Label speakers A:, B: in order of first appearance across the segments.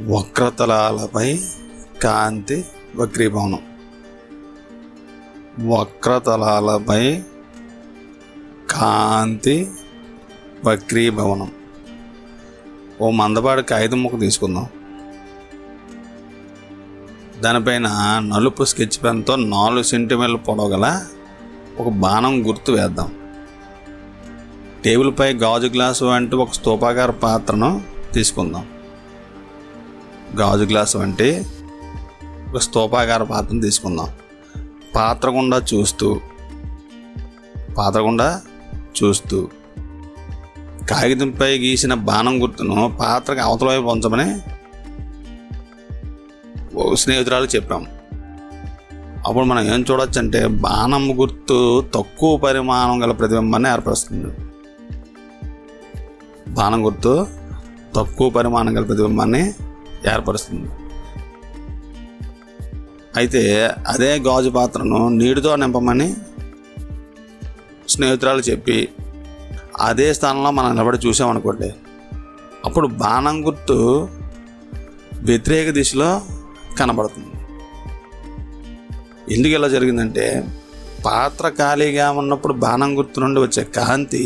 A: వక్రతలాలపై కాంతి వక్రీభవనం. వక్రతలాలపై కాంతి వక్రీభవనం. ఓ మందపాటి కాగితం ముక్క తీసుకుందాం. దానిపైన నలుపు స్కెచ్ పెన్తో 4 సెంటీమీటర్ల పొడవు గల ఒక బాణం గుర్తు వేద్దాం. టేబుల్పై గాజు గ్లాసు వంటి ఒక స్తూపాకార పాత్రను తీసుకుందాం. గాజు గ్లాసు వంటి ఒక స్తూపాకార పాత్రను తీసుకుందాం. పాత్ర గుండా చూస్తూ కాగితంపై గీసిన బాణం గుర్తును పాత్రకి అవతల వైపు ఉంచమని స్నేహితురాలు చెప్పాము. అప్పుడు మనం ఏం చూడొచ్చు అంటే బాణం గుర్తు తక్కువ పరిమాణం గల ప్రతిబింబాన్ని ఏర్పరుస్తుంది. బాణం గుర్తు తక్కువ పరిమాణం గల ప్రతిబింబాన్ని ఏర్పరుస్తుంది. అయితే అదే గాజు పాత్రను నీటితో నింపమని స్నేహితురాలు చెప్పి అదే స్థానంలో మనం నిలబడి చూసామనుకోండి, అప్పుడు బాణం గుర్తు వ్యతిరేక దిశలో కనబడుతుంది. ఎందుకు ఇలా జరిగిందంటే పాత్ర ఖాళీగా ఉన్నప్పుడు బాణం గుర్తు నుండి వచ్చే కాంతి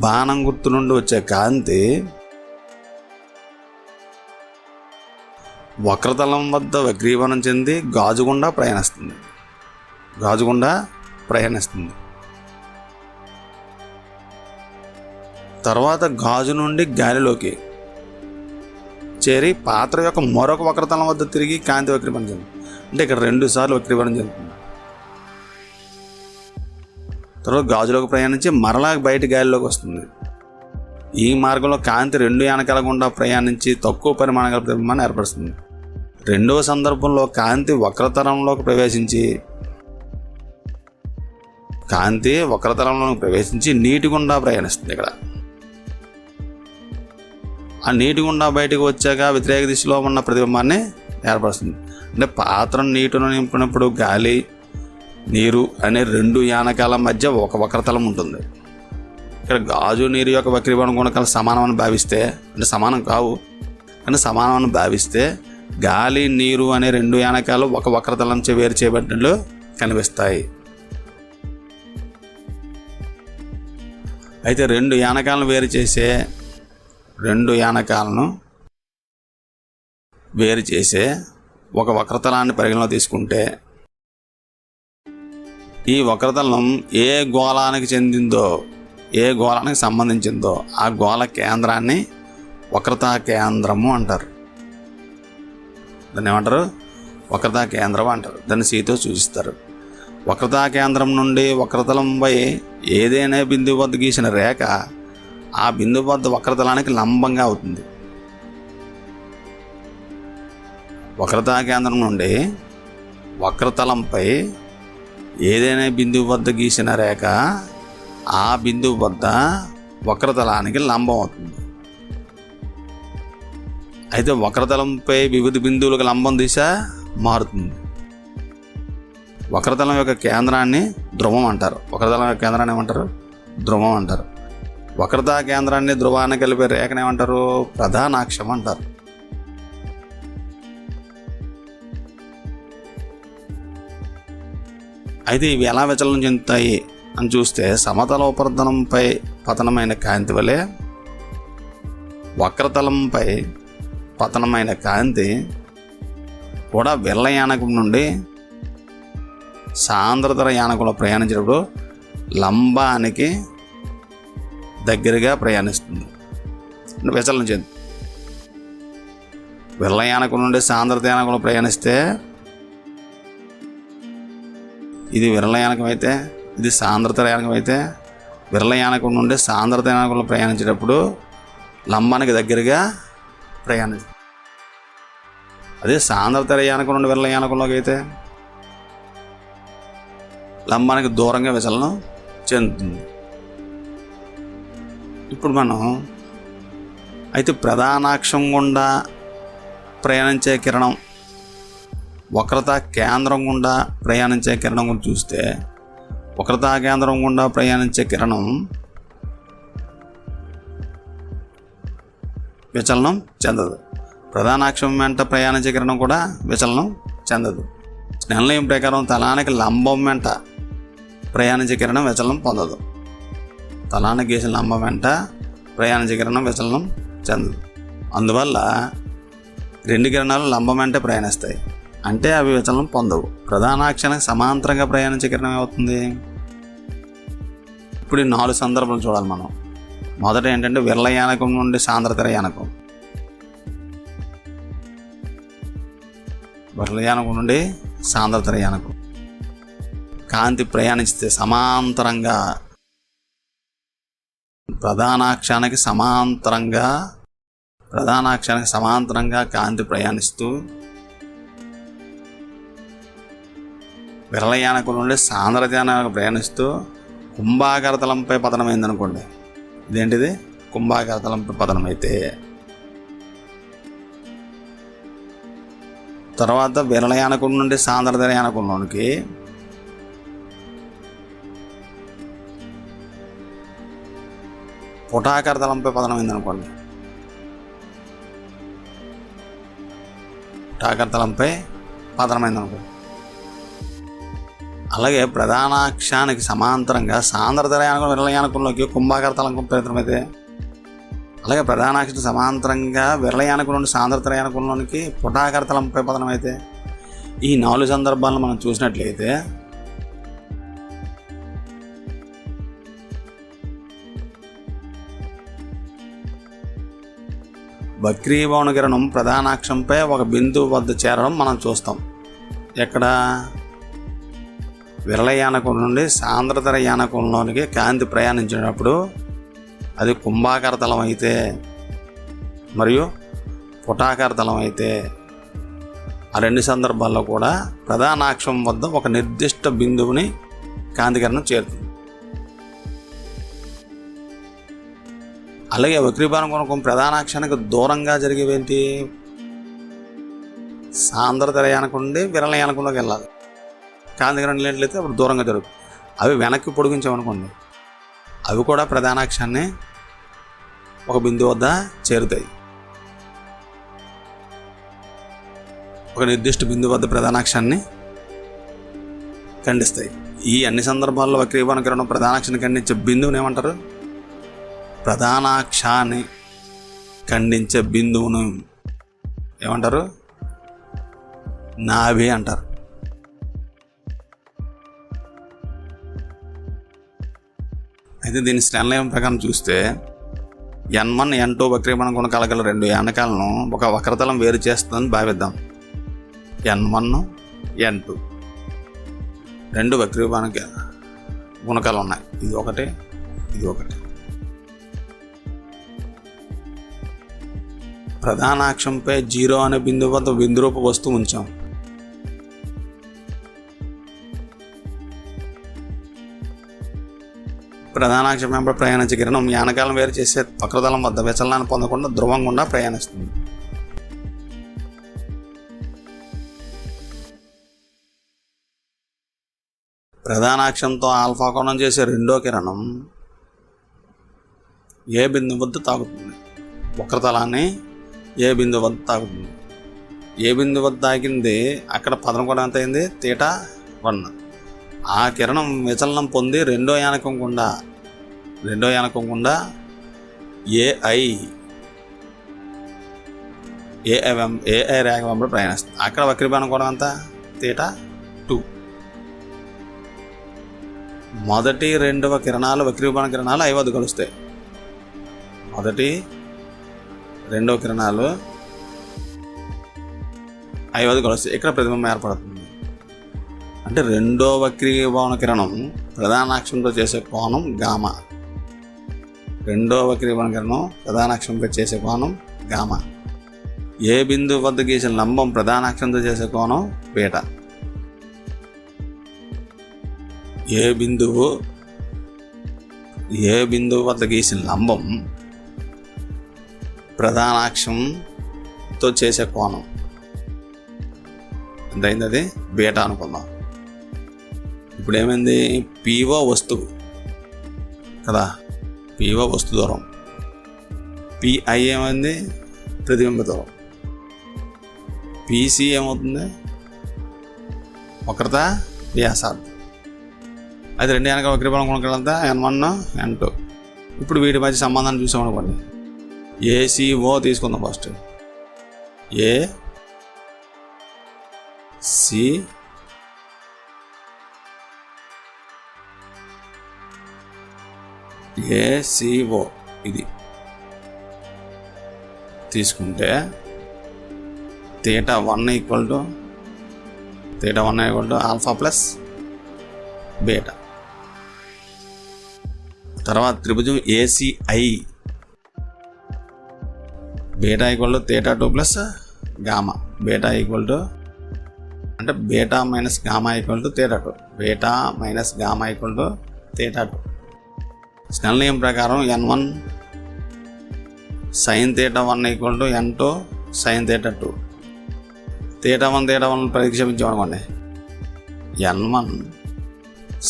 A: బాణం గుర్తు నుండి వచ్చే కాంతి వక్రతలం వద్ద వక్రీభవనం చెంది గాజు గుండా ప్రయాణిస్తుంది. తర్వాత గాజు నుండి గాలిలోకి చేరి పాత్ర యొక్క మరొక వక్రతలం వద్ద తిరిగి కాంతి వక్రీభవనం చెంది. అంటే ఇక్కడ 2 సార్లు వక్రీభవనం చెందుతుంది. తర్వాత గాజులోకి ప్రయాణించి మరలా బయట గాలిలోకి వస్తుంది. ఈ మార్గంలో కాంతి 2 యానకాల గుండా ప్రయాణించి తక్కువ పరిమాణ గల ప్రతిబింబాన్ని ఏర్పరుస్తుంది. రెండవ సందర్భంలో కాంతి వక్రతలంలోకి ప్రవేశించి నీటి గుండా ప్రయాణిస్తుంది. ఇక్కడ ఆ నీటి గుండా బయటకు వచ్చాక వ్యతిరేక దిశలో ఉన్న ప్రతిబింబాన్ని ఏర్పరుస్తుంది. అంటే పాత్రను నీటిలో నింపినప్పుడు గాలి నీరు అనే 2 యానకాల మధ్య ఒక వక్రతలం ఉంటుంది. ఇక్కడ గాజు నీరు యొక్క వక్రీభవన గుణకాలు సమానమని భావిస్తే, అంటే సమానం కావు కానీ సమానమని భావిస్తే, గాలి నీరు అనే 2 యానకాలు ఒక వక్రతలం నుంచి వేరు చేయబడినట్లు కనిపిస్తాయి. అయితే 2 యానకాలను వేరు చేసే ఒక వక్రతలాన్ని పరిగణలో తీసుకుంటే, ఈ వక్రతలం ఏ గోళానికి సంబంధించిందో ఆ గోళ కేంద్రాన్ని వక్రతా కేంద్రము అంటారు. దాన్ని ఏమంటారు? వక్రతా కేంద్రం అంటారు. దాన్ని సీతో సూచిస్తారు. వక్రతా కేంద్రం నుండి వక్రతలంపై ఏదైనా బిందువు వద్ద గీసిన రేఖ ఆ బిందువు వద్ద వక్రతలానికి లంబంగా అవుతుంది. వక్రతా కేంద్రం నుండి వక్రతలంపై ఏదైనా బిందువు వద్ద గీసిన రేఖ ఆ బిందువు వద్ద వక్రతలానికి లంబం అవుతుంది. అయితే వక్రతలంపై వివిధ బిందువులకు లంబం దిశ మారుతుంది. వక్రతలం యొక్క కేంద్రాన్ని ధ్రువం అంటారు. వక్రతా కేంద్రాన్ని ధ్రువాన్ని కలిపే రేఖను ఏమంటారు? ప్రధానాక్షం అంటారు. అయితే ఇవి ఎలా విచలనం చెందుతాయి అని చూస్తే, సమతల ఉపరితలంపై పతనమైన కాంతి వలె వక్రతలంపై పతనమైన కాంతి కూడా విరళ యానకం నుండి సాంద్రతర యానకంలో ప్రయాణించినప్పుడు లంబానికి దగ్గరగా ప్రయాణిస్తుంది. విచలనం చెంది విరళ యానకం నుండి సాంద్రత యానకంలో ప్రయాణిస్తే ఇది విరళ యానకం అయితే, ఇది సాంద్రత యానకం అయితే, విరళ యానకం నుండి సాంద్రత యానకంలో ప్రయాణించేటప్పుడు లంబానికి దగ్గరగా ప్రయాణిస్తుంది. అదే సాంద్రత యానకం నుండి విరళ యానకంలోకి అయితే లంబానికి దూరంగా విచలనం చెందుతుంది. ఇప్పుడు మనం అయితే ప్రధానాక్షం గుండా ప్రయాణించే కిరణం, వక్రతా కేంద్రం గుండా ప్రయాణించే కిరణం గురించి చూస్తే, వక్రతా కేంద్రం గుండా ప్రయాణించే కిరణం విచలనం చెందదు. ప్రధానాక్షం వెంట ప్రయాణించే కిరణం కూడా విచలనం చెందదు. స్నెల్లియం ప్రకారం తలానికి లంబం వెంట ప్రయాణించే కిరణం విచలనం పొందదు. తలానికి గీసిన లంబం వెంట ప్రయాణించే కిరణం విచలనం చెందదు. అందువల్ల రెండు కిరణాలు లంబం వెంటే ప్రయాణిస్తాయి, అంటే అవి విచలనం పొందవు. ప్రధానాక్షానికి సమాంతరంగా ప్రయాణించే కిరణం ఏమవుతుంది? ఇప్పుడు ఈ 4 సందర్భాలు చూడాలి మనం. మొదట ఏంటంటే విరళ యానకం నుండి సాంద్రతర యానకం. విరళ యానకం నుండి సాంద్రతర యానకం. కాంతి ప్రయాణిస్తే సమాంతరంగా ప్రధానాక్షానికి సమాంతరంగా కాంతి ప్రయాణిస్తూ విరళ యానకం నుండి సాంద్రత యానకం ప్రయాణిస్తూ కుంభాకార తలంపై పతనమైంది అనుకోండి. ఇదేంటిది? కుంభాకార తలంపై పతనమైతే తర్వాత విరళ యానకం నుండి సాంద్రత యానకంలోనికి పుటాకార తలంపై పతనమైంది అనుకోండి. పుటాకార తలంపై పతనమైంది అనుకోండి. అలాగే ప్రధానాక్షానికి సమాంతరంగా సాంద్రత యానకం విరళ యానకంలోకి కుంభాకార తలంపై పతనమైతే, అలాగే ప్రధానాక్షానికి సమాంతరంగా విరళ యానకం నుండి సాంద్రత యానకంలోనికి పుటాకార తలంపై పతనమైతే, ఈ 4 సందర్భాలను మనం చూసినట్లయితే వక్రీభవన కిరణం ప్రధానాక్షంపై ఒక బిందువు వద్ద చేరడం మనం చూస్తాం. ఎక్కడ? విరళ యానకం నుండి సాంద్రతర యానకంలోనికి కాంతి ప్రయాణించినప్పుడు అది కుంభాకార తలం అయితే మరియు పుటాకార తలం అయితే, ఆ 2 సందర్భాల్లో కూడా ప్రధానాక్షం వద్ద ఒక నిర్దిష్ట బిందువుని కాంతికిరణం చేరుతుంది. అలాగే వక్రీభవన గుణకం ప్రధానాక్షానికి దూరంగా జరిగేవేంటి? సాంద్రతర యానకం నుండి విరళ యానకంలోకి వెళ్ళాలి. కాంతికిరణం లేనట్లయితే అప్పుడు దూరంగా జరుగుతుంది. అవి వెనక్కి పొడిగించామనుకోండి, అవి కూడా ప్రధానాక్షాన్ని ఒక బిందువు వద్ద చేరుతాయి. ఒక నిర్దిష్ట బిందువు వద్ద ప్రధానాక్షాన్ని ఖండిస్తాయి. ఈ అన్ని సందర్భాల్లో వక్రీభవన కిరణం ప్రధానాక్షాన్ని ఖండించే బిందువుని ఏమంటారు? ప్రధానాక్షాన్ని ఖండించే బిందువును ఏమంటారు? నాభి అంటారు. అయితే దీని స్నెల్లియం ప్రకారం చూస్తే N1, N2 వక్రీభవన గుణకాల గల 2 యానకాలను ఒక వక్రతలం వేరు చేస్తుందని భావిద్దాం. N1, N2 2 వక్రీభవన గుణకాలు ఉన్నాయి. ఇది ఒకటి, ఇది ఒకటి. ప్రధానాక్షంపై 0 అనే బిందువు వద్ద బిందురూప వస్తువు ఉంచాం. ప్రధానాక్షం వెంబడి ప్రయాణించే కిరణం యానకాలను వేరు చేసే వక్రతలం వద్ద విచలనాన్ని పొందకుండా ధ్రువం గుండా ప్రయాణిస్తుంది. ప్రధానాక్షంతో ఆల్ఫా కోణం చేసే రెండో కిరణం ఏ బిందువు వద్ద తాకుతుంది? వక్రతలాన్ని ఏ బిందువు వద్ద తాకుతుంది? ఏ బిందువు వద్ద తాకింది అక్కడ పతనం కూడా ఎంత అయింది? θ1. ఆ కిరణం విచలనం పొంది రెండో యానకం గుండా ఏఐ రేఖ వెంబడి ప్రయాణిస్తుంది. అక్కడ వక్రీభవనం కూడా ఎంత? θ2. మొదటి రెండవ కిరణాలు వక్రీభవన కిరణాలు I వద్ద కలుస్తాయి. మొదటి రెండవ కిరణాలు I వద్ద కలుస్తాయి. ఇక్కడ ప్రతిబింబం ఏర్పడుతుంది. అంటే రెండో వక్రీభవన కిరణం ప్రధానాక్షంతో చేసే కోణం గామా. రెండో వక్రీభవన కిరణం ప్రధానాక్షంపై చేసే కోణం గామా. ఏ బిందువు వద్ద గీసిన లంబం ప్రధానాక్షంతో చేసే కోణం బీటా. ఏ బిందువు వద్ద గీసిన లంబం ప్రధానాక్షంతో చేసే కోణం ఎంతైంది? అది బీటా అనుకుందాం. ఇప్పుడు ఏమైంది? పిఓ వస్తువు కదా, పిఓ వస్తు దూరం. పిఐ ఏమైంది? ప్రతిబింబ దూరం. పీసీ ఏమవుతుంది? వక్రత వ్యాసార్థం. అది రెండు యానకాల వక్రీభవనం గుణకాలంతా N1 N2. ఇప్పుడు వీటి మధ్య సంబంధాన్ని చూసామనుకోండి. ఏసీఓ తీసుకుందాం ఫస్ట్. ఏసీఓ ఇది తీసుకుంటే θ1 equal to alpha plus beta. తర్వాత త్రిభుజం ACI beta equal to θ2 plus gamma. Beta equal to అంటే beta minus gamma equal to θ2. Beta minus gamma equal to θ2. Snell నియమం ప్రకారం N1 sin θ1 equal to N2 sin θ2. θ1 ప్రతిక్షేపించామనుకోండి. N1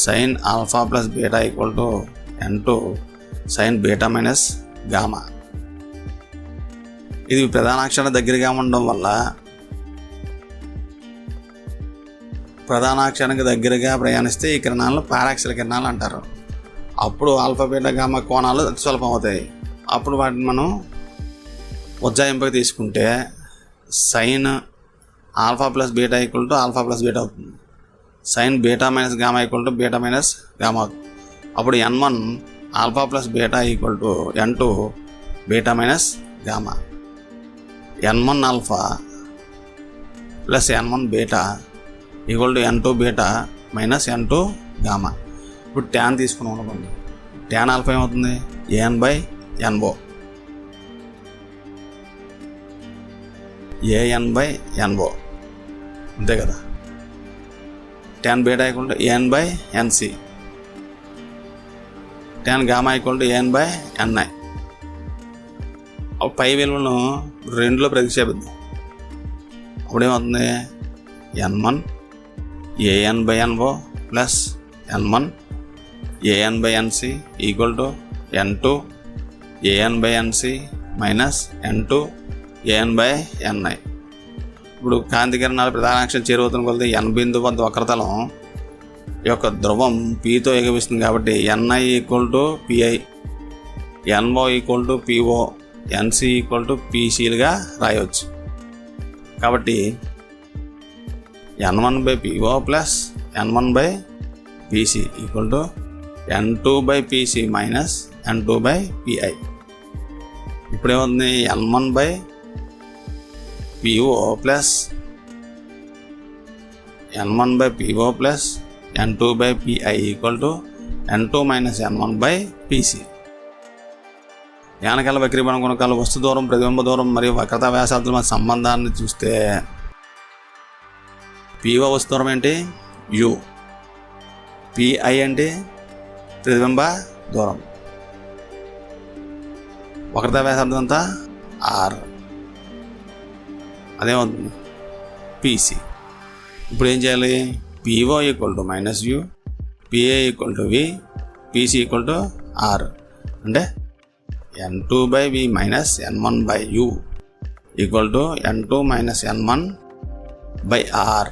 A: sin alpha plus beta equal to N2 sin beta minus gamma. ఇది ప్రధానాక్షరం దగ్గరగా ఉండడం వల్ల ప్రధానాక్షరానికి దగ్గరగా ప్రయాణిస్తే ఈ కిరణాలను పారాక్షర కిరణాలు అంటారు. అప్పుడు ఆల్ఫా బీటా గామా కోణాలు స్వల్పం అవుతాయి. అప్పుడు వాటిని మనం ఉజ్జాయింపుకి తీసుకుంటే sine alpha plus beta equal to alpha plus beta అవుతుంది. Sine beta minus gamma equal to beta minus gamma అవుతుంది. అప్పుడు N1 alpha plus beta equal to N2 beta minus gamma. N1 alpha plus N1 beta equal to N2 beta minus N2 gamma. ఇప్పుడు tan తీసుకున్నాం అనుకోండి. Tan alpha ఏమవుతుంది? AN/NO. AN/NO అంతే కదా. Tan beta equal to AN/NC. Tan gamma equal to AN/NI. పై విలువను రెండులో ప్రతిక్షేపిద్దాం. అప్పుడేమవుతుంది? N1 AN/NO plus N1 AN/NC equal to N2 AN/NC minus N2 AN/NI. ఇప్పుడు కాంతి కిరణాలు ప్రధానాక్షరం చేరువవుతున్న కొలది N బిందువు వద్ద వక్రతలం యొక్క ధ్రువం Pతో ఎగవిస్తుంది కాబట్టి NI equal to PI, NO equal to PO, NC equal to PCలుగా రాయవచ్చు. కాబట్టి N1/PO plus N1/PC equal to N2/PC minus N2/PI. ఇప్పుడేమవుతుంది? N1/PO plus N2/PI equal to N2 minus N1/PC. యానకాల వక్రీభవన గుణకాలు వస్తు దూరం, ప్రతిబింబ దూరం మరియు వక్రతా వ్యాసార్థుల మధ్య సంబంధాన్ని చూస్తే PO వస్తు దూరం ఏంటి? U. PI అంటే ప్రతిబింబ దూరం. వక్రతా వ్యాసార్థం అంతా R. అదేమవుతుంది? PC. ఇప్పుడు ఏం చేయాలి? PO equal to minus U, PA equal to V, PC equal to R. అంటే N2/V minus N1/U equal to N2 minus N1/R.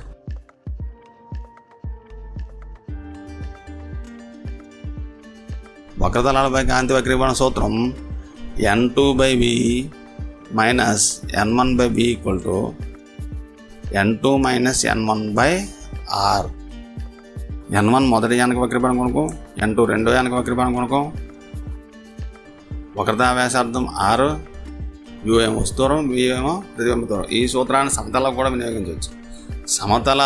A: వక్రతలాలపై కాంతి వక్రీభవన సూత్రం N2/V minus N1/V equal to N2 minus N1/R. N1 మొదటి యానక వక్రీభవన గుణకం, N2 రెండో యానక వక్రీభవన గుణకం, వక్రతా వ్యాసార్థం R, U ఏమో వస్తు దూరం, V ఏమో ప్రతిబింబ దూరం. ఈ సూత్రాన్ని సమతలకు కూడా వినియోగించవచ్చు. సమతల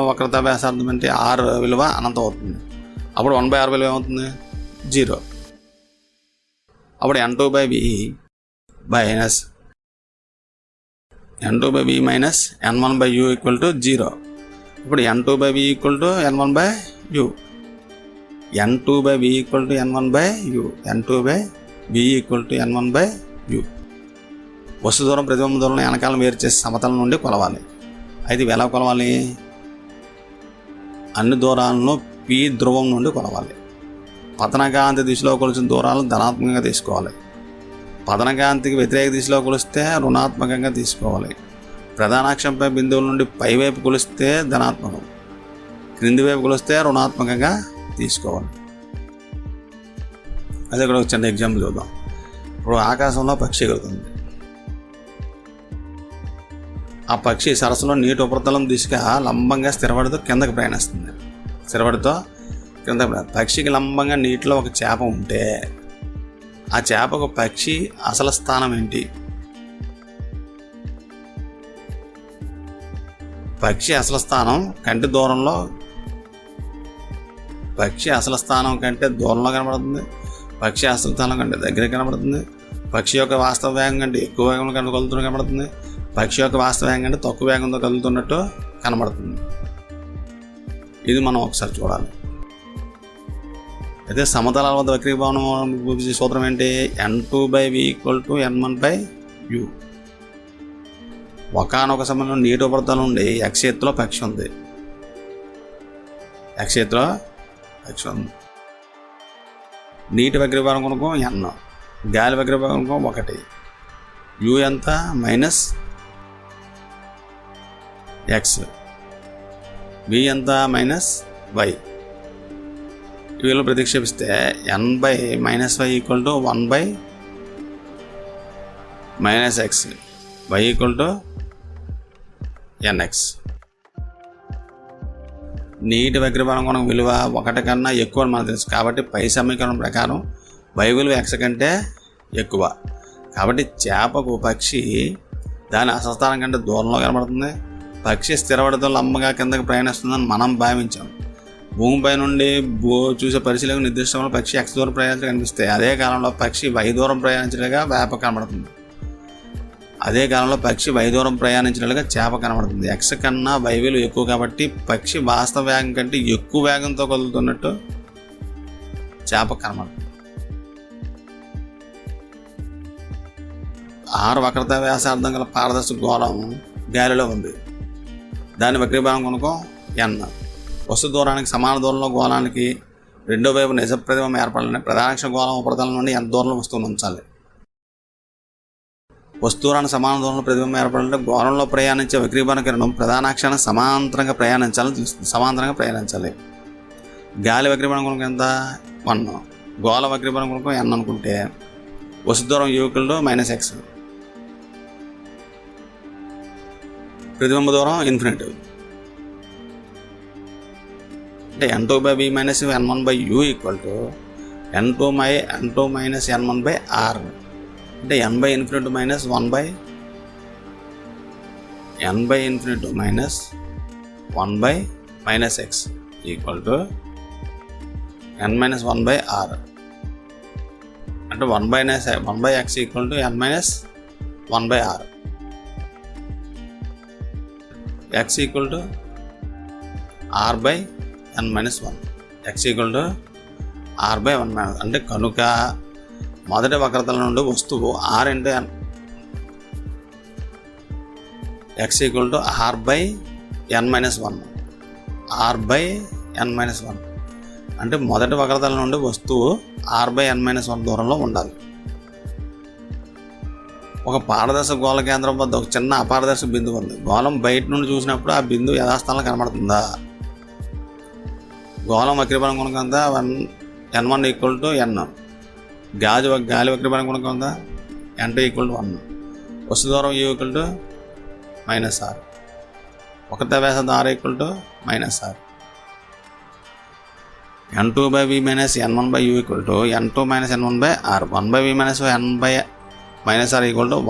A: వక్రతా వ్యాసార్థం అంటే R విలువ అనంతం అవుతుంది. అప్పుడు 1/R విలువ ఏమవుతుంది? 0. అప్పుడు N2/V minus N1/U equal to 0. ఇప్పుడు N2/V equal to N1/U. N2/V equal to N1/U. N2/V equal to N1/U. వస్తు దూరం, ప్రతిబింబ దూరం యానకాలను వేరు చేసి సమతలం నుండి కొలవాలి. అయితే ఎలా కొలవాలి? అన్ని దూరాలను P ధ్రువం నుండి కొలవాలి. పతన కాంతి దిశలో కొలిచిన దూరాలను ధనాత్మకంగా తీసుకోవాలి. పతన కాంతికి వ్యతిరేక దిశలో కొలిస్తే రుణాత్మకంగా తీసుకోవాలి. ప్రధాన అక్షంపై బిందువుల నుండి పైవైపు కొలిస్తే ధనాత్మకం, క్రింది వైపు కొలిస్తే రుణాత్మకంగా తీసుకోవాలి. అదే ఇక్కడ ఒక చిన్న ఎగ్జాంపుల్ చూద్దాం. ఇప్పుడు ఆకాశంలో పక్షి ఎగురుతుంది. ఆ పక్షి సరస్సులో నీటి ఉపరితలం దిశగా లంబంగా స్థిరపడుతూ కిందకి ప్రయాణిస్తుంది. పక్షికి లంబంగా నీటిలో ఒక చేప ఉంటే ఆ చేపకు పక్షి అసలు స్థానం ఏంటి? పక్షి అసలు స్థానం కంటే దూరంలో కనబడుతుంది. పక్షి అసలు స్థానం కంటే దగ్గర కనబడుతుంది. పక్షి యొక్క వాస్తవ వేగం కంటే ఎక్కువ వేగంలో కదులుతున్నట్టు కనబడుతుంది. పక్షి యొక్క వాస్తవ వేగం కంటే తక్కువ వేగంతో కదులుతున్నట్టు కనబడుతుంది. ఇది మనం ఒకసారి చూడాలి. అయితే సమతలాల వద్ద వక్రీభవనం సూత్రం ఏంటి? n2/v = n1/u. ఒకానొక సమయంలో నీటి ఉపరితలం నుండి x ఎత్తులో పక్షి ఉంది. నీటి వక్రీభవనం కొనుక్కో n, గాలి వక్రీభవనం కొనుక్కో 1. u ఎంత? -x. v ఎంత? -y. వీళ్ళు ప్రతిక్షేపిస్తే n/-y = 1/-x, y = nx. నీటి వక్రీభవనం కొనకు విలువ 1 కన్నా ఎక్కువ అని మనకు తెలుసు. కాబట్టి పై సమీకరణం ప్రకారం y విలువ x కంటే ఎక్కువ. కాబట్టి చేపకు పక్షి దాని అసలు స్థానం కంటే దూరంలో కనబడుతుంది. పక్షి స్థిరపడితో లంబంగా కిందకి ప్రయాణిస్తుందని మనం భావించాం. భూమిపై నుండి చూసే పరిశీలనకు నిర్దిష్టంలో పక్షి x దూరం ప్రయాణించడం కనిపిస్తే అదే కాలంలో పక్షి y దూరం ప్రయాణించినట్లుగా చేప కనబడుతుంది. x కన్నా y విలువ ఎక్కువ కాబట్టి పక్షి వాస్తవ వేగం కంటే ఎక్కువ వేగంతో కదులుతున్నట్టు చేప కనబడుతుంది. 6 వక్రత వ్యాసార్థం గల పారదర్శక గోళం గాలిలో ఉంది. దాని వక్రీభవనం కొనుక్కో n. వస్తు దూరానికి సమాన దూరంలో గోళానికి రెండో వైపు నిజ ప్రతిబింబం ఏర్పడాలని ప్రధానాక్ష గోళం ఉపరితలం నుండి ఎంత దూరంలో వస్తువును ఉంచాలి? వస్తువురానికి సమాన దూరంలో ప్రతిబింబం ఏర్పడాలంటే గోళంలో ప్రయాణించే వక్రీభవన కిరణం ప్రధానాక్షానికి సమాంతరంగా ప్రయాణించాలి. గాలి వక్రీభవనం కొనుక్కో ఎంత? 1. గోళ వక్రీభవనం కొనుక్కో n అనుకుంటే వస్తు దూరం u = -x. ప్రతిబింబ దూరం ఇన్ఫినిటీ. అంటే n2/v - n1/u = n2 - n1/r. అంటే n/∞ - 1/-x = n-1/r. అంటే 1/x = n-1/r. x = r/n-1. x = r/1-. అంటే కనుక మొదటి వక్రతల నుండి వస్తువు r × n, x = r/n-1. r/n-1 అంటే మొదటి వక్రతల నుండి వస్తువు r/n-1 దూరంలో ఉండాలి. ఒక పారదర్శక గోళ కేంద్రం వద్ద ఒక చిన్న అపారదర్శక బిందువు ఉంది. గోళం బయట నుండి చూసినప్పుడు ఆ బిందువు యథాస్థానంలో కనబడుతుందా? గోళం వక్రీభవనం కొనుక్కంత n1 = n. గాలి వక్రీభవనం కొనుక్కంత n2 = 1. వస్తు దూరం u = -r. వక్రత వ్యాసార్థం r = -r. n2/v - n1/u = n2 - n1/r. 1/v - n/r =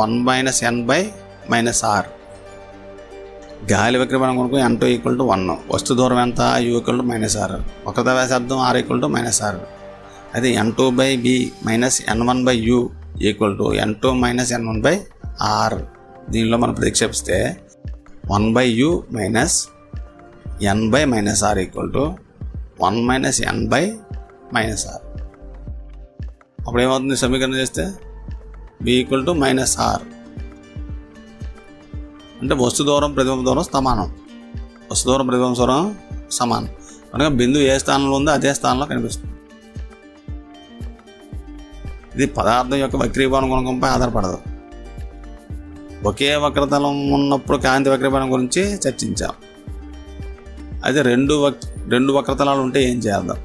A: 1 - n/-r. గాలి వక్రీభవనం కొనుక్కో n2 = 1. వస్తు దూరం ఎంత? u = -r. వక్రత వ్యాసార్థం r = -r. అయితే n2/v - n1/u = n2 - n1/r. దీనిలో మనం ప్రతిక్షేపిస్తే 1/u - n/-r = 1 - n/-r. అప్పుడు ఏమవుతుంది? సమీకరణం చేస్తే v = -r. అంటే వస్తు దూరం ప్రతిబింబ దూరం సమానం. కనుక బిందువు ఏ స్థానంలో ఉందో అదే స్థానంలో కనిపిస్తుంది. ఇది పదార్థం యొక్క వక్రీభవన గుణకంపై ఆధారపడదు. ఒకే వక్రతలం ఉన్నప్పుడు కాంతి వక్రీభవనం గురించి చర్చించాం. అయితే రెండు వక్రతలాలు ఉంటే ఏం చేద్దాం.